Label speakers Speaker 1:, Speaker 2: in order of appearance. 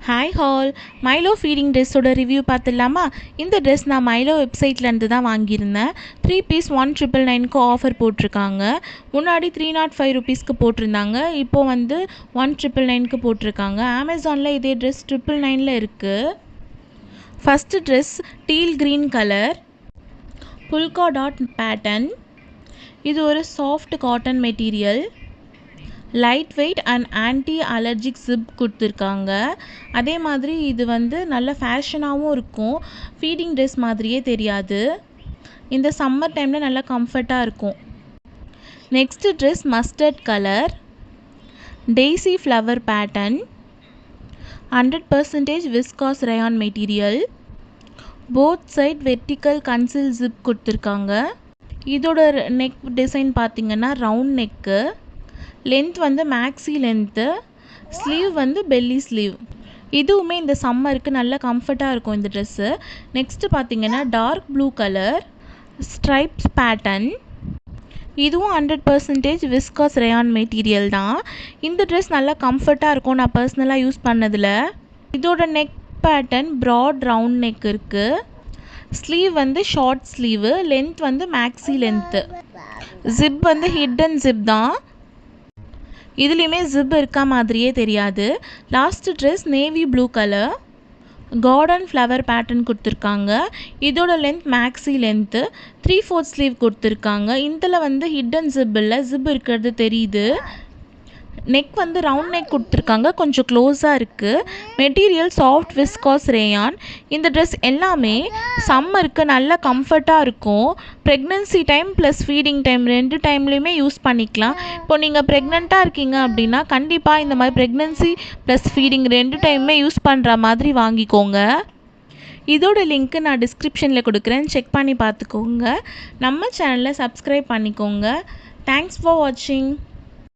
Speaker 1: Hi all, Mylo feeding ட்ரெஸ்ஸோட review பார்த்துடலாமா? இந்த ட்ரெஸ் நான் மைலோ வெப்சைட்லேருந்து தான் வாங்கியிருந்தேன். 3 பீஸ் 1999க்கு ஆஃபர் போட்டிருக்காங்க. முன்னாடி 305 ருபீஸ்க்கு போட்டிருந்தாங்க. இப்போது வந்து 1999க்கு போட்டிருக்காங்க. அமேசானில் இதே ட்ரெஸ் 999ல் இருக்குது. First dress deal green colour, phulka dot pattern. இது ஒரு soft cotton material. Light weight and anti allergic zip கொடுத்துருக்காங்க. அதே மாதிரி இது வந்து நல்ல ஃபேஷனாகவும் இருக்கும். ஃபீடிங் ட்ரெஸ் மாதிரியே தெரியாது. இந்த சம்மர் டைமில் நல்லா கம்ஃபர்ட்டாக இருக்கும். Next dress mustard colour, daisy flower pattern, 100% viscose rayon material. Both side vertical concealed zip கொடுத்துருக்காங்க. இதோட நெக் டிசைன் பார்த்திங்கன்னா ரவுண்ட் நெக்கு. லென்த் வந்து மேக்ஸி லென்த்து. ஸ்லீவ் வந்து பெல்லி ஸ்லீவ். இதுவுமே இந்த சம்மருக்கு நல்ல கம்ஃபர்ட்டாக இருக்கும் இந்த ட்ரெஸ்ஸு. நெக்ஸ்ட்டு பார்த்திங்கன்னா dark blue colour, stripes pattern. இதுவும் 100% விஸ்காஸ் ரயான் மெட்டீரியல் தான். இந்த ட்ரெஸ் நல்லா கம்ஃபர்ட்டாக இருக்கும் நான் பர்சனலாக யூஸ் பண்ணதில். இதோட neck pattern broad round neck இருக்குது. ஸ்லீவ் வந்து ஷார்ட் ஸ்லீவு. லென்த் வந்து மேக்ஸி லென்த்து. ஜிப் வந்து ஹிடன் ஜிப் தான். இதுலேயுமே ஜிப் இருக்கா மாதிரியே தெரியாது. Last dress navy blue colour, garden flower pattern கொடுத்துருக்காங்க. இதோட லென்த் மேக்ஸி லென்த்து. 3/4 ஸ்லீவ் கொடுத்துருக்காங்க. இதில் வந்து ஹிடன் ஜிப் இல்லை, ஜிப் இருக்கிறது தெரியுது. நெக் வந்து ரவுண்ட் நெக் கொடுத்துருக்காங்க, கொஞ்சம் க்ளோஸாக இருக்குது. Material soft viscose rayon. இந்த ட்ரெஸ் எல்லாமே சம்மருக்கு நல்ல கம்ஃபர்ட்டாக இருக்கும். Pregnancy time plus feeding time 2 டைம்லேயுமே யூஸ் பண்ணிக்கலாம். இப்போ நீங்கள் ப்ரெக்னெண்ட்டாக இருக்கீங்க அப்படின்னா கண்டிப்பாக இந்த மாதிரி ப்ரெக்னென்சி ப்ளஸ் ஃபீடிங் 2 டைமுமே யூஸ் பண்ணுற மாதிரி வாங்கிக்கோங்க. இதோட லிங்க்கு நான் டிஸ்கிரிப்ஷனில் கொடுக்குறேன், செக் பண்ணி பார்த்துக்கோங்க. நம்ம சேனலை சப்ஸ்கிரைப் பண்ணிக்கோங்க. தேங்க்ஸ் ஃபார் வாட்சிங்.